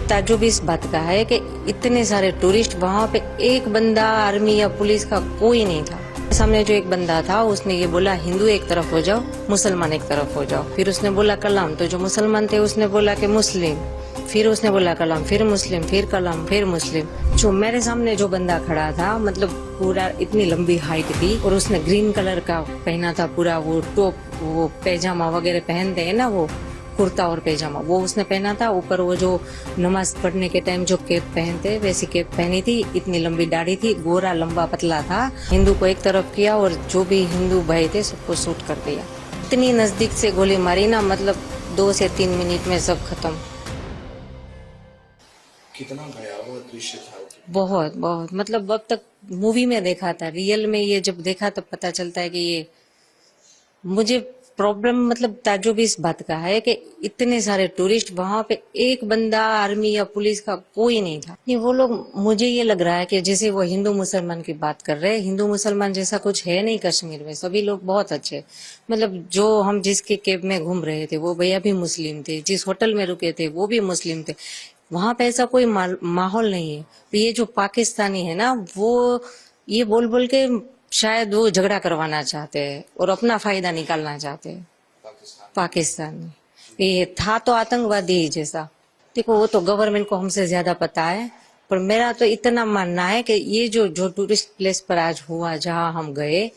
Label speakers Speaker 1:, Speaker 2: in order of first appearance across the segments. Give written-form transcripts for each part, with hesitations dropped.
Speaker 1: ताज्जुब इस बात का है कि इतने सारे टूरिस्ट, वहाँ पे एक बंदा आर्मी या पुलिस का कोई नहीं था। सामने जो एक बंदा था उसने ये बोला हिंदू एक तरफ हो जाओ, मुसलमान एक तरफ हो जाओ। फिर उसने बोला कलाम, तो जो मुसलमान थे उसने बोला कि मुस्लिम। फिर उसने बोला कलाम, फिर मुस्लिम, फिर कलाम, फिर मुस्लिम। जो मेरे सामने जो बंदा खड़ा था, मतलब पूरा इतनी लंबी हाइट थी और उसने ग्रीन कलर का पहना था, पूरा वो टॉप, वो पैजामा वगैरह पहनते हैं ना, वो कुर्ता और पैजामा, वो उसने पहना था। ऊपर वो जो नमाज पढ़ने के टाइम जो कैप पहनते वैसी कैप पहनी थी। इतनी लंबी दाढ़ी थी, गोरा लंबा पतला था। हिंदू को एक तरफ किया और जो भी हिंदू भाई थे सबको शूट कर दिया। इतनी नजदीक से गोली मारी ना, मतलब 2 से 3 मिनट में सब खत्म।
Speaker 2: कितना भयावह दृश्य था।
Speaker 1: बहुत बहुत, मतलब अब तक मूवी में देखा था, रियल में ये जब देखा तब पता चलता है कि ये मुझे प्रॉब्लम, मतलब ताज्जुब इस बात का है कि इतने सारे टूरिस्ट, वहां पे एक बंदा आर्मी या पुलिस का कोई नहीं था। ये वो लोग, मुझे ये लग रहा है कि जैसे वो हिंदू मुसलमान की बात कर रहे हैं, हिंदू मुसलमान जैसा कुछ है नहीं कश्मीर में। सभी लोग बहुत अच्छे, मतलब जो हम जिसके कैब में घूम रहे थे वो भैया भी मुस्लिम थे, जिस होटल में रुके थे वो भी मुस्लिम थे। वहां पे ऐसा कोई माहौल नहीं है। ये जो पाकिस्तानी है ना, वो ये बोल बोल के शायद वो झगड़ा करवाना चाहते हैं और अपना फायदा निकालना चाहते हैं। पाकिस्तान में ये था तो आतंकवादी ही जैसा। देखो वो तो गवर्नमेंट को हमसे ज्यादा पता है, पर मेरा तो इतना मानना है कि ये जो जो टूरिस्ट प्लेस पर आज हुआ, जहां हम गए,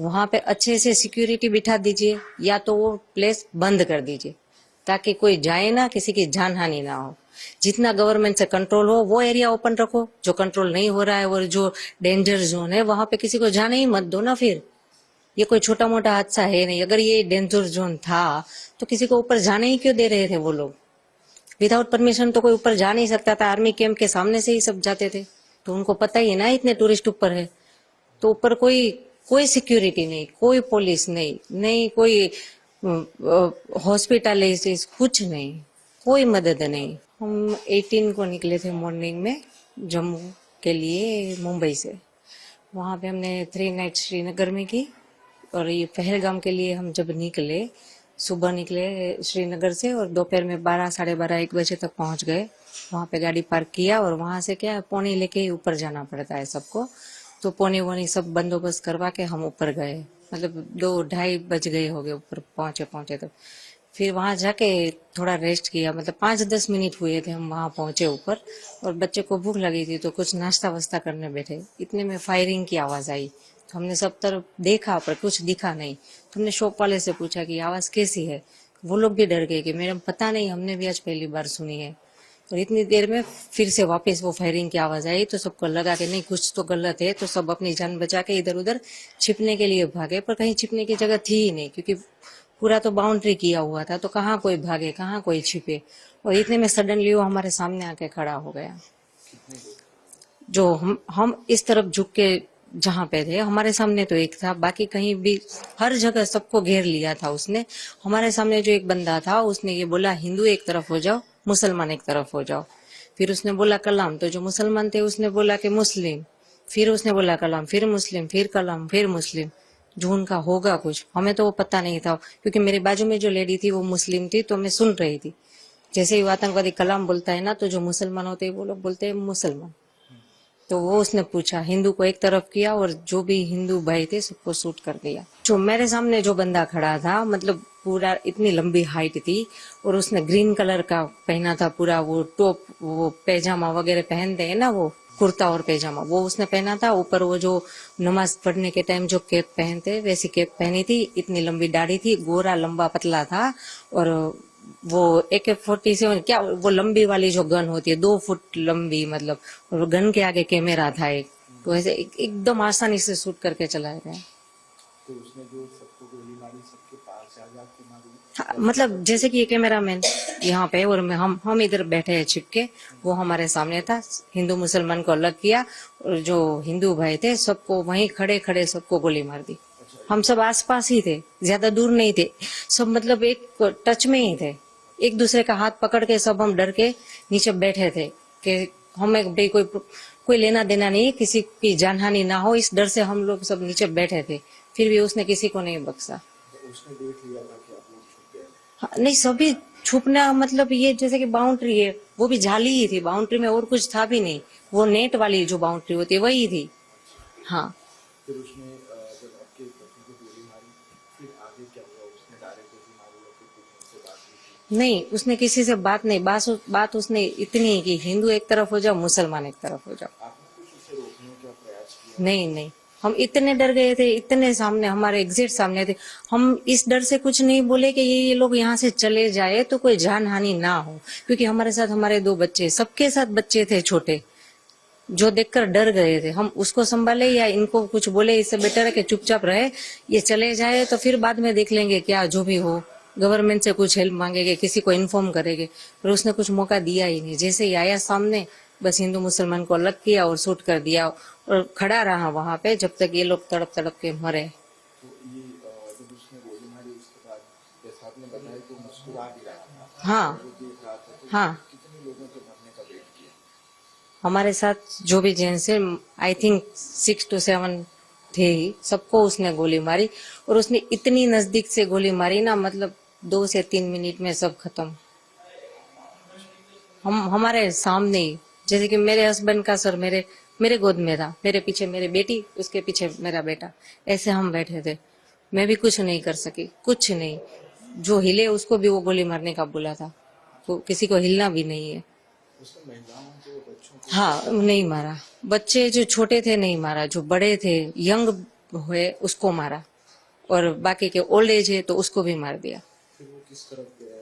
Speaker 1: वहां पे अच्छे से सिक्योरिटी बिठा दीजिए, या तो वो प्लेस बंद कर दीजिए ताकि कोई जाए ना, किसी की जान हानि ना हो। जितना गवर्नमेंट से कंट्रोल हो वो एरिया ओपन रखो, जो कंट्रोल नहीं हो रहा है और जो डेंजर जोन है वहां पे किसी को जाने ही मत दो ना। फिर ये कोई छोटा मोटा हादसा है नहीं। अगर ये डेंजर जोन था तो किसी को ऊपर जाने ही क्यों दे रहे थे वो लोग? विदाउट परमिशन तो कोई ऊपर जा नहीं सकता था। आर्मी कैंप के सामने से ही सब जाते थे, तो उनको पता ही है ना इतने टूरिस्ट ऊपर है। तो ऊपर कोई कोई सिक्योरिटी नहीं, कोई पुलिस नहीं, नहीं कोई हॉस्पिटलाइजेशन, कुछ नहीं, कोई मदद नहीं। हम 18 को निकले थे मॉर्निंग में जम्मू के लिए मुंबई से। वहां पे हमने 3 नाइट श्रीनगर में की, और ये पहलगाम के लिए हम जब निकले, सुबह निकले श्रीनगर से और दोपहर में 12, साढ़े 12, 1 बजे तक पहुंच गए। वहां पे गाड़ी पार्क किया और वहां से क्या पौनी लेके ही ऊपर जाना पड़ता है सबको। तो पौनी वोनी सब बंदोबस्त करवा के हम ऊपर गए, मतलब 2-2:30 बज गए हो गए ऊपर पहुंचे तब। फिर वहां जाके थोड़ा रेस्ट किया, मतलब 5-10 मिनट हुए थे हम वहां पहुंचे ऊपर, और बच्चे को भूख लगी थी तो कुछ नाश्ता वास्ता करने बैठे। इतने में फायरिंग की आवाज आई, तो हमने सब तरफ देखा पर कुछ दिखा नहीं। तो हमने शॉप वाले से पूछा कि आवाज कैसी है। वो लोग भी डर गए कि मैडम पता नहीं, हमने भी आज पहली बार सुनी है। और इतनी देर में फिर से वापस वो फायरिंग की आवाज आई, तो सबको लगा कि नहीं कुछ तो गलत है, तो सब अपनी जान बचा के इधर उधर छिपने के लिए भागे। पर कहीं छिपने की जगह थी ही नहीं, क्योंकि पूरा तो बाउंड्री किया हुआ था, तो कहाँ कोई भागे, कहाँ कोई छिपे। और इतने में सडनली वो हमारे सामने आके खड़ा हो गया। जो हम इस तरफ झुक के जहाँ पे थे, हमारे सामने तो एक था, बाकी कहीं भी हर जगह सबको घेर लिया था उसने। हमारे सामने जो एक बंदा था उसने ये बोला हिंदू एक तरफ हो जाओ, मुसलमान एक तरफ हो जाओ। फिर उसने बोला कलाम, तो जो मुसलमान थे उसने बोला कि मुस्लिम। फिर उसने बोला कलाम, फिर मुस्लिम, फिर कलाम, फिर मुस्लिम। जो उनका होगा कुछ, हमें तो वो पता नहीं था, क्योंकि मेरे बाजू में जो लेडी थी वो मुस्लिम थी, तो मैं सुन रही थी। जैसे ही वो आतंकवादी कलाम बोलता है ना, तो जो मुसलमान होते हैं वो लोग बोलते हैं मुसलमान। तो वो उसने पूछा, हिंदू को एक तरफ किया और जो भी हिंदू भाई थे सबको शूट कर दिया। जो मेरे सामने जो बंदा खड़ा था, मतलब पूरा इतनी लंबी हाइट थी और उसने ग्रीन कलर का पहना था, पूरा वो टॉप, वो पैजामा वगैरह पहनते हैं ना, वो कुर्ता और पैजामा, वो उसने पहना था। ऊपर वो जो नमाज पढ़ने के टाइम जो कैप पहनते वैसी कैप पहनी थी। इतनी लंबी दाढ़ी थी, गोरा लंबा पतला था। और वो AK-47, क्या वो लंबी वाली जो गन होती है 2 फुट लंबी, मतलब, और गन के आगे कैमरा था एक, तो ऐसे एकदम आसानी से शूट करके चलाया गया।
Speaker 2: तो उसने जो सबको गोली मारी, सबके पास जा के मारी।
Speaker 1: हाँ, मतलब जैसे कि ये कैमरा मैन यहाँ पे और हम इधर बैठे हैं छिपके, वो हमारे सामने था। हिंदू मुसलमान को अलग किया और जो हिंदू भाई थे सबको वहीं खड़े खड़े सबको गोली मार दी। हम सब आसपास ही थे, ज्यादा दूर नहीं थे सब, मतलब एक टच में ही थे। एक दूसरे का हाथ पकड़ के सब हम डर के नीचे बैठे थे कि हमें भाई कोई लेना देना नहीं, किसी की जानहानि ना हो, इस डर से हम लोग सब नीचे बैठे थे। फिर भी उसने किसी को नहीं बख्शा।
Speaker 2: तो उसने देख लिया था कि आप लोग छुप गए।
Speaker 1: हाँ, नहीं, सभी छुपना मतलब ये जैसे कि बाउंड्री है, वो भी जाली ही थी, बाउंड्री में और कुछ था भी नहीं, वो नेट वाली जो बाउंड्री होती है वही थी। हाँ।
Speaker 2: फिर उसने जब आपके पति को गोली मारी, फिर आगे क्या हुआ? उसने डायरेक्ट गोली मारी या फिर कुछ उनसे बात हुई थी?
Speaker 1: नहीं, उसने किसी से बात नहीं, बात उसने इतनी ही की, हिंदू एक तरफ हो जाओ, मुसलमान एक तरफ हो जाओ।
Speaker 2: आपने कुछ उसे रोकने का प्रयास किया?
Speaker 1: नहीं नहीं, हम इतने डर गए थे, इतने सामने, हमारे एग्जिट सामने थे, हम इस डर से कुछ नहीं बोले कि ये लोग यहाँ से चले जाए तो कोई जान हानि ना हो, क्योंकि हमारे साथ हमारे 2 बच्चे, सबके साथ बच्चे थे छोटे, जो देखकर डर गए थे। हम उसको संभाले या इनको कुछ बोले, इससे बेटर है कि चुपचाप रहे, ये चले जाए तो फिर बाद में देख लेंगे, क्या जो भी हो, गवर्नमेंट से कुछ हेल्प मांगेंगे, किसी को इन्फॉर्म करेंगे। पर उसने कुछ मौका दिया ही नहीं, जैसे ही आया सामने बस हिंदू मुसलमान को अलग किया और शूट कर दिया, और खड़ा रहा वहां पे जब तक ये लोग तड़प तड़प के मरे।
Speaker 2: तो ये जब उसने गोली मारी उसके बाद जैसा आपने बताया तो मुस्कुरा भी रहा था,
Speaker 1: हाँ
Speaker 2: वो देख रहा था, तो
Speaker 1: हाँ,
Speaker 2: कितने लोगों के मरने का वेट किया?
Speaker 1: हमारे साथ जो भी जेंट्स है, आई थिंक 6 to 7 थे ही, सबको उसने गोली मारी, और उसने इतनी नजदीक से गोली मारी ना, मतलब 2 से 3 मिनट में सब खत्म। हम हमारे सामने ही, जैसे कि मेरे हस्बैंड का सर मेरे मेरे गोद में था, मेरे पीछे मेरी बेटी, उसके पीछे मेरा बेटा, ऐसे हम बैठे थे। मैं भी कुछ नहीं कर सकी, कुछ नहीं। जो हिले उसको भी वो गोली मारने का बोला था, तो किसी को हिलना भी नहीं है।
Speaker 2: उसने महिलाओं को, बच्चों को?
Speaker 1: हाँ, नहीं मारा, बच्चे जो छोटे थे नहीं मारा, जो बड़े थे यंग हुए उसको मारा, और बाकी के ओल्ड एज है तो उसको भी मार दिया।
Speaker 2: फिर वो किस तरफ गया?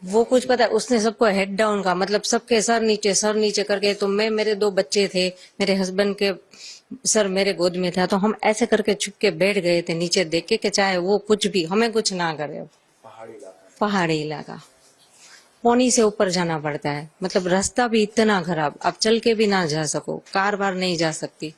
Speaker 2: वो मतलब
Speaker 1: वो कुछ पता है, उसने सबको हेड डाउन का मतलब सबके सर नीचे करके, तो मैं, मेरे 2 बच्चे थे, मेरे हस्बैंड के सर मेरे गोद में था, तो हम ऐसे करके छुप के बैठ गए थे नीचे देख के कि चाहे वो कुछ भी हमें कुछ ना करे।
Speaker 2: पहाड़ी इलाका है?
Speaker 1: पहाड़ी इलाका, पौनी से ऊपर जाना पड़ता है, मतलब रास्ता भी इतना खराब, आप चल के भी ना जा सको, कार बार नहीं जा सकती।